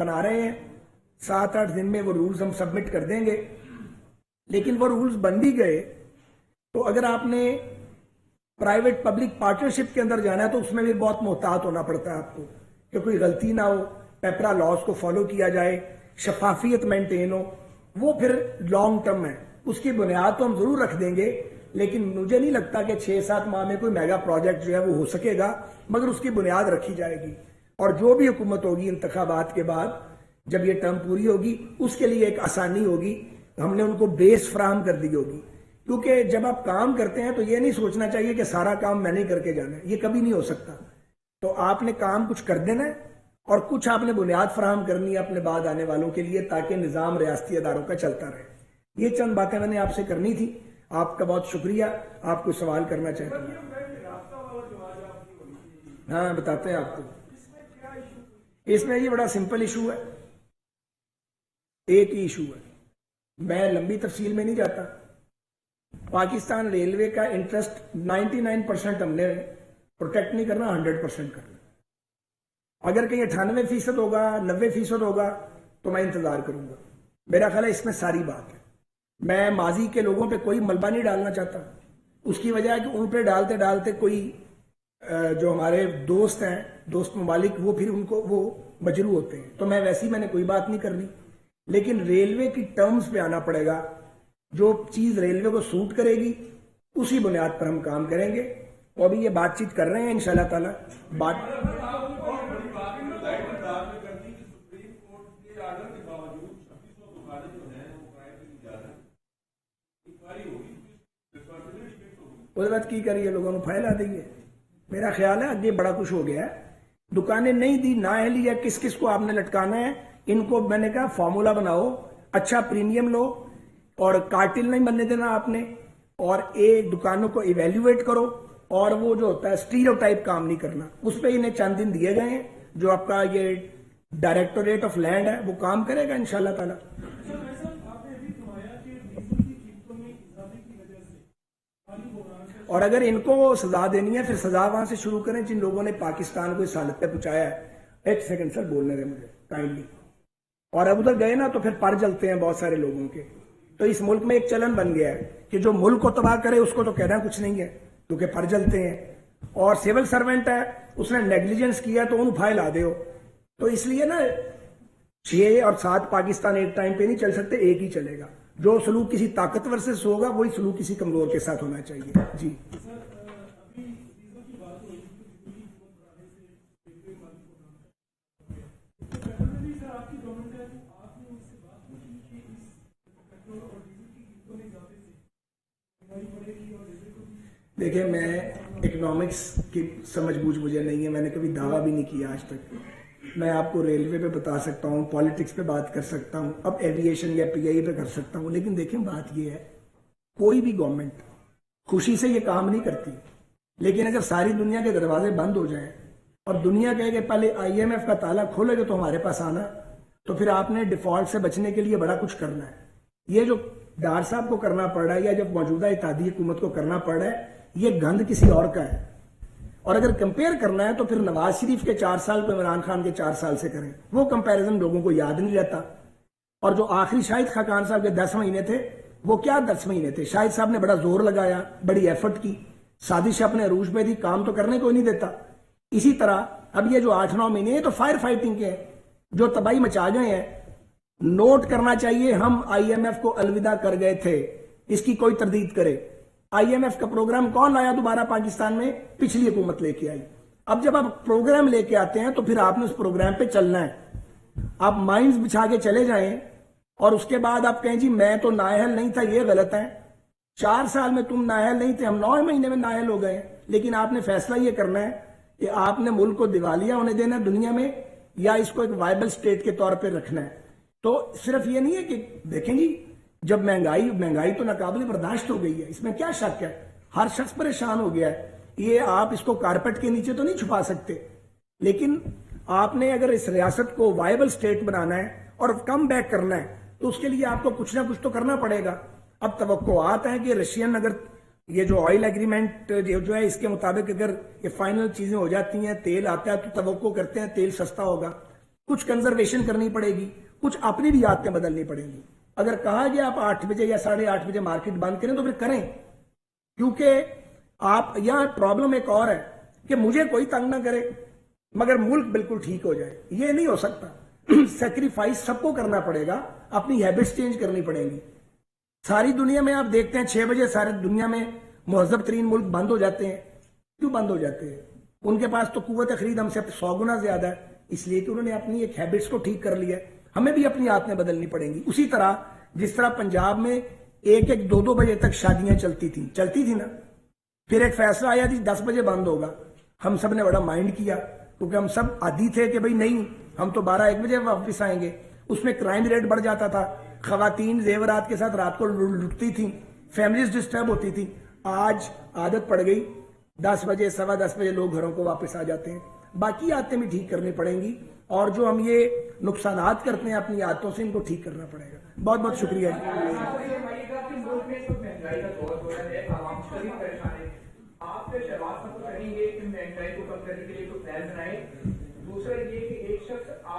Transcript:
بنا رہے ہیں, 7-8 دن میں وہ رولز ہم سبمٹ کر دیں گے. لیکن وہ رولز بن بھی گئے تو اگر آپ نے پرائیویٹ پبلک پارٹنرشپ کے اندر جانا ہے تو اس میں بھی بہت محتاط ہونا پڑتا ہے آپ کو کہ کوئی غلطی نہ ہو, پیپرا لاز کو فالو کیا جائے, شفافیت مینٹین ہو. وہ پھر لانگ ٹرم ہے, اس کی بنیاد تو ہم ضرور رکھ دیں گے, لیکن مجھے نہیں لگتا کہ 6-7 ماہ میں کوئی میگا پروجیکٹ جو ہے وہ ہو سکے گا, مگر اس کی بنیاد رکھی جائے گی. اور جو بھی حکومت ہوگی انتخابات کے بعد جب یہ ٹرم پوری ہوگی اس کے لیے ایک آسانی ہوگی, ہم نے ان کو بیس فراہم کر دی ہوگی. کیونکہ جب آپ کام کرتے ہیں تو یہ نہیں سوچنا چاہیے کہ سارا کام میں نے کر کے جانا ہے, یہ کبھی نہیں ہو سکتا. تو آپ نے کام کچھ کر دینا ہے اور کچھ آپ نے بنیاد فراہم کرنی ہے اپنے بعد آنے والوں کے لیے, تاکہ نظام ریاستی اداروں کا چلتا رہے. یہ چند باتیں میں نے آپ سے کرنی تھی. آپ کا بہت شکریہ. آپ کو سوال کرنا چاہتا ہوں. ہاں بتاتے ہیں آپ کو. اس میں یہ بڑا سمپل ایشو ہے, ایک ہی ایشو ہے, میں لمبی تفصیل میں نہیں جاتا. پاکستان ریلوے کا انٹرسٹ 99% ہم نے پروٹیکٹ نہیں کرنا, 100% کرنا. اگر کہیں 98% ہوگا, 90% ہوگا تو میں انتظار کروں گا. میرا خیال ہے اس میں ساری بات ہے. میں ماضی کے لوگوں پہ کوئی ملبہ نہیں ڈالنا چاہتا. اس کی وجہ ہے کہ ان پہ ڈالتے ڈالتے کوئی جو ہمارے دوست ہیں, دوست ممالک, وہ پھر ان کو وہ مجروح ہوتے ہیں. تو میں ویسی میں نے کوئی بات نہیں کرنی, لیکن ریلوے کی ٹرمز پہ آنا پڑے گا. جو چیز ریلوے کو سوٹ کرے گی اسی بنیاد پر ہم کام کریں گے. اور ابھی یہ بات چیت کر رہے ہیں انشاءاللہ تعالی. اس بات کی کریے, لوگوں نے پھیلا دیئے. میرا خیال ہے آگے بڑا کچھ ہو گیا ہے. دکانیں نہیں دی, نہ اہلی ہے, کس کس کو آپ نے لٹکانا ہے. ان کو میں نے کہا فارمولا بناؤ, اچھا پریمیم لو, اور کارٹل نہیں بننے دینا آپ نے, اور ایک دکانوں کو ایویلیویٹ کرو. اور وہ جو ہوتا ہے اسٹیریو ٹائپ کام نہیں کرنا. اس پہ انہیں چند دن دیے گئے ہیں. جو آپ کا یہ ڈائریکٹوریٹ آف لینڈ ہے وہ کام کرے گا انشاءاللہ تعالی. اور اگر ان کو سزا دینی ہے پھر سزا وہاں سے شروع کریں جن لوگوں نے پاکستان کو اس حالت پہ پہنچایا ہے. ایک سیکنڈ سر بولنے دیں مجھے کائنڈلی. اور اب ادھر گئے نا تو پھر پر جلتے ہیں بہت سارے لوگوں کے. تو اس ملک میں ایک چلن بن گیا ہے کہ جو ملک کو تباہ کرے اس کو تو کہنا کچھ نہیں ہے, کیونکہ پر جلتے ہیں. اور سیول سرونٹ ہے, اس نے نیگلیجنس کیا تو ان پھائے لا دے ہو. تو اس لیے نا 6 اور 7 پاکستان ایک ٹائم پہ نہیں چل سکتے, ایک ہی چلے گا. جو سلوک کسی طاقتور سے ہوگا وہی سلوک کسی کمزور کے ساتھ ہونا چاہیے. جی دیکھیں, میں اکنامکس کی سمجھ بوجھ مجھے نہیں ہے, میں نے کبھی دعویٰ بھی نہیں کیا آج تک. میں آپ کو ریلوے پہ بتا سکتا ہوں, پالیٹکس پہ بات کر سکتا ہوں, اب ایویشن یا پی آئی پہ کر سکتا ہوں. لیکن دیکھیں بات یہ ہے, کوئی بھی گورنمنٹ خوشی سے یہ کام نہیں کرتی. لیکن اگر ساری دنیا کے دروازے بند ہو جائیں اور دنیا کہے کہ پہلے IMF کا تالا کھولے گا تو ہمارے پاس آنا, تو پھر آپ نے ڈیفالٹ سے بچنے کے لیے بڑا کچھ کرنا ہے. یہ جو ڈار صاحب کو کرنا پڑ رہا ہے یا جب موجودہ اتحادی حکومت کو کرنا پڑ رہا ہے, یہ گند کسی اور کا ہے. اور اگر کمپیئر کرنا ہے تو پھر نواز شریف کے 4 سال کو عمران خان کے 4 سال سے کریں. وہ کمپیریزن لوگوں کو یاد نہیں رہتا. اور جو آخری شاہد خاقان صاحب کے 10 مہینے تھے, وہ کیا 10 مہینے تھے. شاہد صاحب نے بڑا زور لگایا, بڑی ایفرٹ کی, سازش اپنے عروج پہ تھی, کام تو کرنے کو نہیں دیتا. اسی طرح اب یہ جو 8-9 مہینے ہیں تو فائر فائٹنگ کے ہیں, جو تباہی مچا گئے ہیں. نوٹ کرنا چاہیے, ہم IMF کو الوداع کر گئے تھے, اس کی کوئی تردید کرے. IMF کا پروگرام کون لایا دوبارہ پاکستان میں؟ پچھلی حکومت لے کے آئی. اب جب آپ پروگرام لے کے آتے ہیں تو پھر آپ نے اس پروگرام پہ چلنا ہے. آپ مائنڈز بچھا کے چلے جائیں اور اس کے بعد آپ کہیں جی میں تو نااہل نہیں تھا, یہ غلط ہے. 4 سال میں تم نااہل نہیں تھے, ہم 9 مہینے میں نااہل ہو گئے. لیکن آپ نے فیصلہ یہ کرنا ہے کہ آپ نے ملک کو دیوالیہ ہونے دینا دنیا میں, یا اس کو ایک وائبل سٹیٹ کے طور پہ رکھنا ہے. تو صرف یہ نہیں ہے کہ دیکھیں جی جب مہنگائی تو ناقابل برداشت ہو گئی ہے, اس میں کیا شک ہے, ہر شخص پریشان ہو گیا ہے. یہ آپ اس کو کارپٹ کے نیچے تو نہیں چھپا سکتے. لیکن آپ نے اگر اس ریاست کو وائبل سٹیٹ بنانا ہے اور کم بیک کرنا ہے تو اس کے لیے آپ کو کچھ نہ کچھ تو کرنا پڑے گا. اب توقعات ہیں کہ رشین اگر یہ جو آئل ایگریمنٹ جو ہے اس کے مطابق اگر یہ فائنل چیزیں ہو جاتی ہیں, تیل آتا ہے, تو توقع کرتے ہیں تیل سستا ہوگا. کچھ کنزرویشن کرنی پڑے گی, کچھ اپنی بھی عادتیں بدلنی پڑیں گی. اگر کہا گیا آپ 8 بجے یا 8:30 بجے مارکیٹ بند کریں تو پھر کریں, کیونکہ آپ یہاں پرابلم ایک اور ہے کہ مجھے کوئی تنگ نہ کرے مگر ملک بالکل ٹھیک ہو جائے, یہ نہیں ہو سکتا. سیکریفائس سب کو کرنا پڑے گا, اپنی ہیبٹس چینج کرنی پڑیں گی. ساری دنیا میں آپ دیکھتے ہیں 6 بجے سارے دنیا میں مہذب ترین ملک بند ہو جاتے ہیں. کیوں بند ہو جاتے ہیں؟ ان کے پاس تو قوت خرید ہم سے 100 گنا زیادہ ہے, اس لیے کہ انہوں نے اپنی ایک ہیبٹس کو ٹھیک کر لیا ہے. ہمیں بھی اپنی عادتیں بدلنی پڑیں گی. اسی طرح جس طرح پنجاب میں 1-2 بجے تک شادیاں چلتی تھی نا, پھر ایک فیصلہ آیا جی 10 بجے بند ہوگا. ہم سب نے بڑا مائنڈ کیا کیونکہ ہم سب عادی تھے کہ بھئی نہیں ہم تو 12-1 بجے واپس آئیں گے. اس میں کرائم ریٹ بڑھ جاتا تھا, خواتین زیورات کے ساتھ رات کو لٹتی تھیں, فیملیز ڈسٹرب ہوتی تھی. آج عادت پڑ گئی 10 بجے 10:15 بجے لوگ گھروں کو واپس آ جاتے ہیں. باقی عادتیں بھی ٹھیک کرنی پڑیں گی, اور جو ہم یہ نقصانات کرتے ہیں اپنی عادتوں سے ان کو ٹھیک کرنا پڑے گا. بہت بہت شکریہ جی.